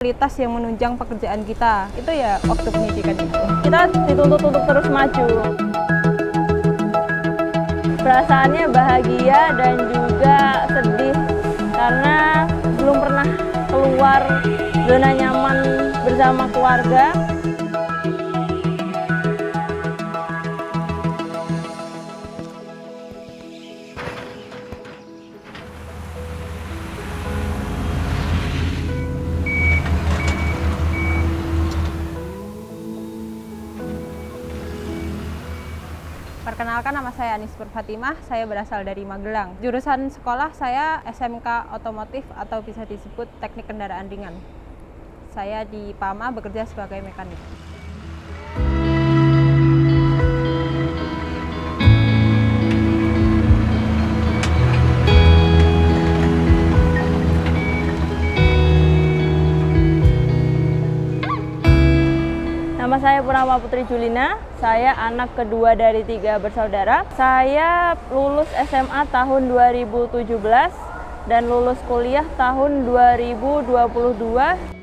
Fasilitas yang menunjang pekerjaan kita itu ya waktu pendidikan itu. Kita dituntut untuk terus maju. Perasaannya bahagia dan juga sedih karena belum pernah keluar zona nyaman bersama keluarga. Perkenalkan, nama saya Anis Fatimah, saya berasal dari Magelang. Jurusan sekolah saya SMK Otomotif atau bisa disebut Teknik Kendaraan Ringan. Saya di PAMA bekerja sebagai mekanik. Nama saya Purnama Putri Julina, saya anak kedua dari 3 bersaudara. Saya lulus SMA tahun 2017 dan lulus kuliah tahun 2022.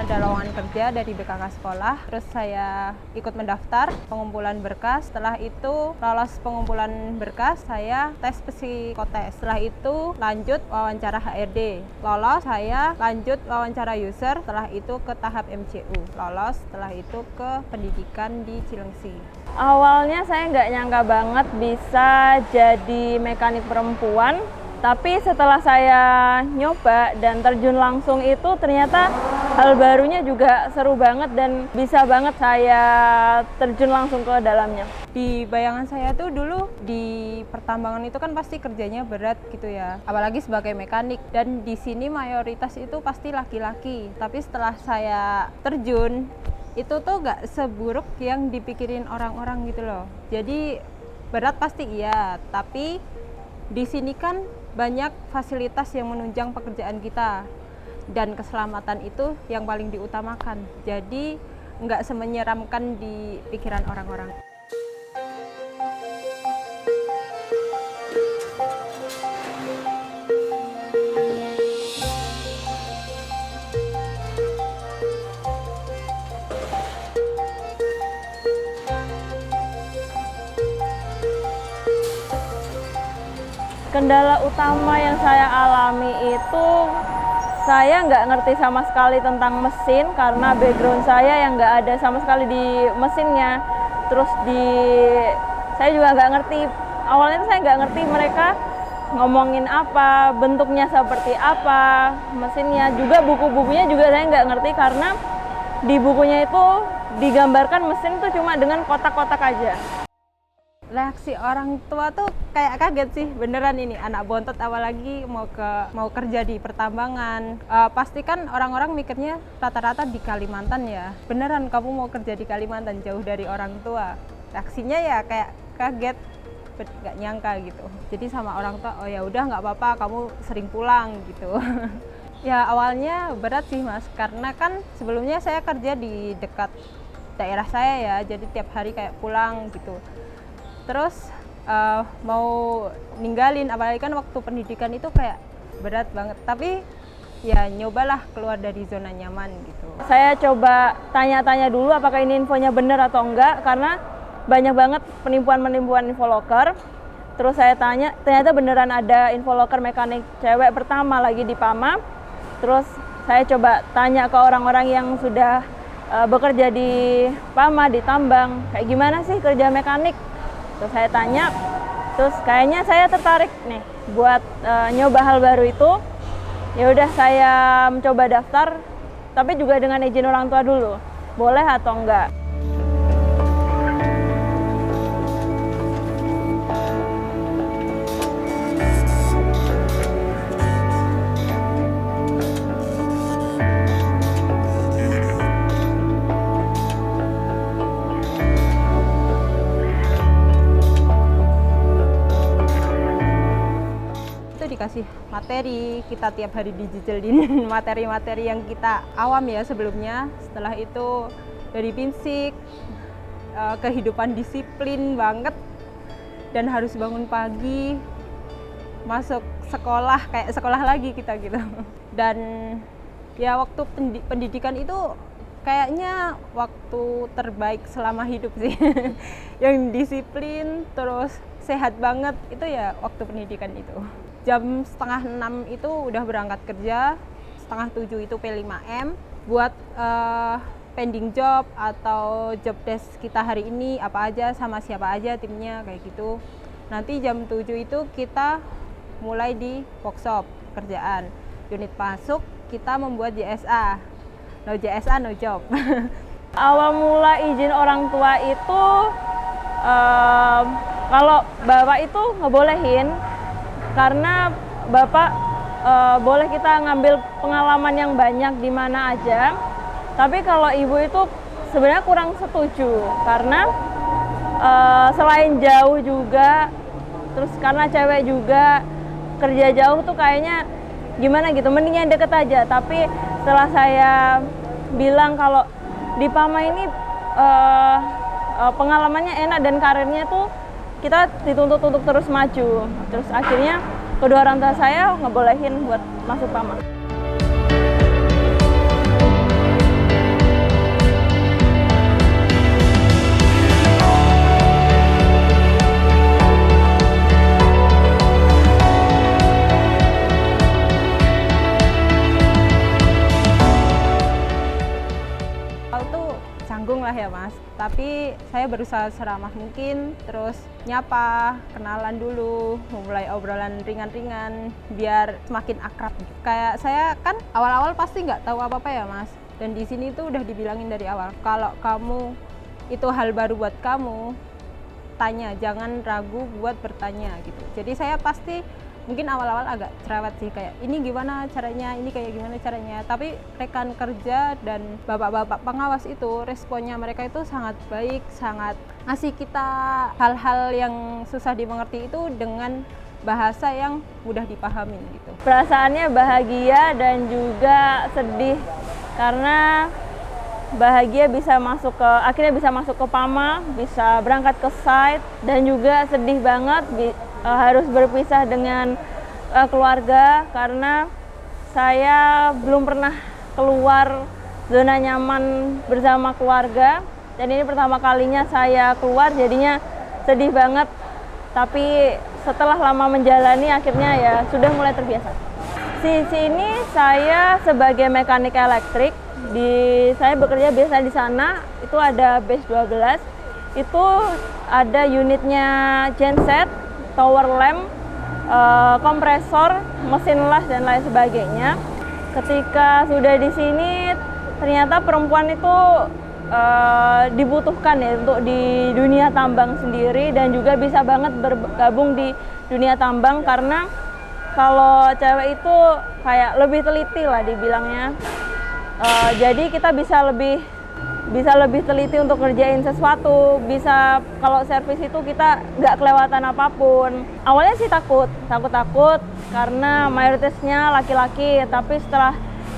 Ada lowongan kerja dari BKK sekolah, terus saya ikut mendaftar pengumpulan berkas. Setelah itu lolos pengumpulan berkas, saya tes psikotes. Setelah itu lanjut wawancara HRD. Lolos, saya lanjut wawancara user. Setelah itu ke tahap MCU. Lolos, setelah itu ke pendidikan di Cilengsi. Awalnya saya nggak nyangka banget bisa jadi mekanik perempuan. Tapi setelah saya nyoba dan terjun langsung itu ternyata hal barunya juga seru banget dan bisa banget saya terjun langsung ke dalamnya. Di bayangan saya tuh dulu di pertambangan itu kan pasti kerjanya berat gitu ya, apalagi sebagai mekanik, dan di sini mayoritas itu pasti laki-laki. Tapi setelah saya terjun itu tuh nggak seburuk yang dipikirin orang-orang gitu loh. Jadi berat pasti iya, tapi di sini kan banyak fasilitas yang menunjang pekerjaan kita dan keselamatan itu yang paling diutamakan. Jadi nggak semenyeramkan di pikiran orang-orang. Kendala utama yang saya alami itu saya nggak ngerti sama sekali tentang mesin karena background saya yang nggak ada sama sekali di mesinnya. Terus saya juga nggak ngerti, awalnya saya nggak ngerti mereka ngomongin apa, bentuknya seperti apa, mesinnya. Juga buku-bukunya juga saya nggak ngerti karena di bukunya itu digambarkan mesin itu cuma dengan kotak-kotak aja. Reaksi orang tua tuh kayak kaget sih, beneran ini anak bontot apalagi mau kerja di pertambangan. Pasti kan orang-orang mikirnya rata-rata di Kalimantan ya. Beneran kamu mau kerja di Kalimantan jauh dari orang tua. Reaksinya ya kayak kaget, nggak nyangka gitu. Jadi sama orang tua, oh ya udah nggak apa-apa, kamu sering pulang gitu. Ya awalnya berat sih Mas, karena kan sebelumnya saya kerja di dekat daerah saya ya, jadi tiap hari kayak pulang gitu. Terus mau ninggalin, apalagi kan waktu pendidikan itu kayak berat banget. Tapi ya nyobalah keluar dari zona nyaman gitu. Saya coba tanya-tanya dulu apakah ini infonya benar atau enggak, karena banyak banget penipuan-penipuan infoloker. Terus saya tanya, ternyata beneran ada infoloker mekanik cewek pertama lagi di PAMA. Terus saya coba tanya ke orang-orang yang sudah bekerja di PAMA, di tambang, kayak gimana sih kerja mekanik. Terus saya tanya, terus kayaknya saya tertarik nih buat nyoba hal baru itu. Ya udah saya mencoba daftar, tapi juga dengan izin orang tua dulu, boleh atau enggak. Dikasih materi, kita tiap hari dijejelin materi-materi yang kita awam ya sebelumnya. Setelah itu dari basic, kehidupan disiplin banget dan harus bangun pagi, masuk sekolah kayak sekolah lagi kita gitu. Dan ya waktu pendidikan itu kayaknya waktu terbaik selama hidup sih. Yang disiplin terus sehat banget itu ya waktu pendidikan itu. Jam setengah 6 itu udah berangkat kerja, setengah 7 itu P5M buat pending job atau job desk kita hari ini apa aja sama siapa aja timnya kayak gitu. Nanti jam 7 itu kita mulai di workshop kerjaan. Unit masuk kita membuat JSA. No JSA no job. Awal mula izin orang tua itu kalau bapak itu ngebolehin karena bapak boleh kita ngambil pengalaman yang banyak di mana aja. Tapi kalau ibu itu sebenarnya kurang setuju karena selain jauh juga, terus karena cewek juga kerja jauh tuh kayaknya gimana gitu, mending yang deket aja. Tapi setelah saya bilang kalau di PAMA ini pengalamannya enak dan karirnya tuh kita dituntut untuk terus maju. Terus akhirnya kedua orang tua saya ngebolehin buat masuk PAMA. Canggung lah ya Mas, tapi saya berusaha seramah mungkin, terus nyapa, kenalan dulu, memulai obrolan ringan-ringan biar semakin akrab. Kayak saya kan awal-awal pasti nggak tahu apa-apa ya Mas, dan di sini tuh udah dibilangin dari awal, kalau kamu itu hal baru buat kamu, tanya, jangan ragu buat bertanya gitu. Jadi saya pasti mungkin awal-awal agak cerewet sih, kayak ini gimana caranya, ini kayak gimana caranya, tapi rekan kerja dan bapak-bapak pengawas itu responnya mereka itu sangat baik, sangat ngasih kita hal-hal yang susah dimengerti itu dengan bahasa yang mudah dipahami gitu. Perasaannya bahagia dan juga sedih karena bahagia bisa masuk ke, akhirnya bisa masuk ke PAMA, bisa berangkat ke site, dan juga sedih banget harus berpisah dengan keluarga karena saya belum pernah keluar zona nyaman bersama keluarga, dan ini pertama kalinya saya keluar, jadinya sedih banget. Tapi setelah lama menjalani akhirnya ya sudah mulai terbiasa. Di sini saya sebagai mekanik elektrik, saya bekerja biasa di sana, itu ada base 12, itu ada unitnya genset, tower lamp, kompresor, mesin las dan lain sebagainya. Ketika sudah di sini, ternyata perempuan itu dibutuhkan ya untuk di dunia tambang sendiri, dan juga bisa banget bergabung di dunia tambang karena kalau cewek itu kayak lebih teliti lah dibilangnya. Jadi kita bisa lebih teliti untuk kerjain sesuatu, bisa kalau servis itu kita nggak kelewatan apapun. Awalnya sih takut karena mayoritasnya laki-laki, tapi setelah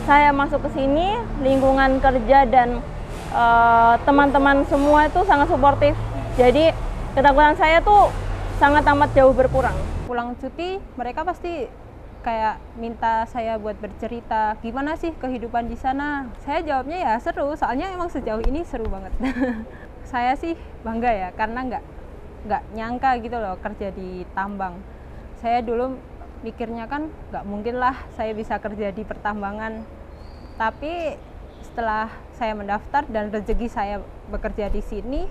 saya masuk ke sini, lingkungan kerja dan teman-teman semua itu sangat suportif. Jadi ketakutan saya tuh sangat amat jauh berkurang. Pulang cuti mereka pasti kayak minta saya buat bercerita gimana sih kehidupan di sana. Saya jawabnya ya seru, soalnya emang sejauh ini seru banget. Saya sih bangga ya karena nggak nyangka gitu loh kerja di tambang. Saya dulu mikirnya kan nggak mungkin lah saya bisa kerja di pertambangan, tapi setelah saya mendaftar dan rezeki saya bekerja di sini,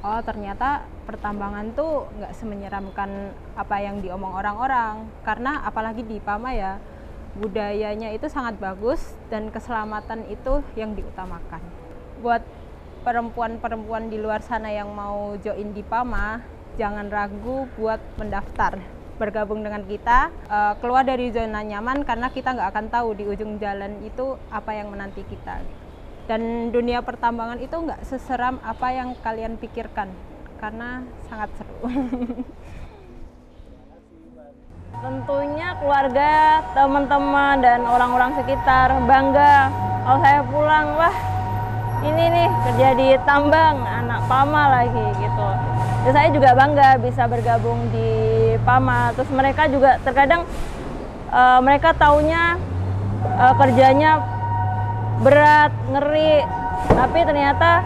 oh ternyata pertambangan tuh nggak semenyeramkan apa yang diomong orang-orang. Karena apalagi di PAMA ya, budayanya itu sangat bagus dan keselamatan itu yang diutamakan. Buat perempuan-perempuan di luar sana yang mau join di PAMA, jangan ragu buat mendaftar, bergabung dengan kita, keluar dari zona nyaman karena kita nggak akan tahu di ujung jalan itu apa yang menanti kita. Dan dunia pertambangan itu nggak seseram apa yang kalian pikirkan, karena sangat seru. Tentunya keluarga, teman-teman, dan orang-orang sekitar bangga kalau saya pulang. Wah, ini nih kerja di tambang, anak PAMA lagi gitu. Dan saya juga bangga bisa bergabung di PAMA. Terus mereka juga terkadang mereka taunya kerjanya berat, ngeri, tapi ternyata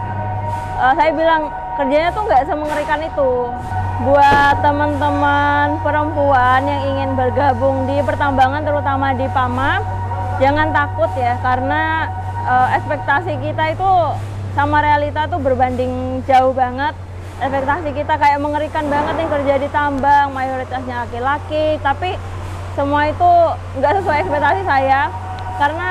saya bilang kerjanya tuh nggak semengerikan itu. Buat teman-teman perempuan yang ingin bergabung di pertambangan, terutama di PAMA, jangan takut ya, karena ekspektasi kita itu sama realita tuh berbanding jauh banget. Ekspektasi kita kayak mengerikan banget nih kerja di tambang, mayoritasnya laki-laki, tapi semua itu nggak sesuai ekspektasi saya, karena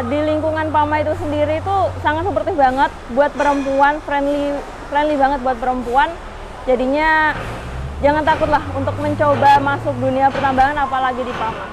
di lingkungan PAMA itu sendiri itu sangat suportif banget buat perempuan, friendly banget buat perempuan. Jadinya jangan takutlah untuk mencoba masuk dunia pertambangan, apalagi di PAMA.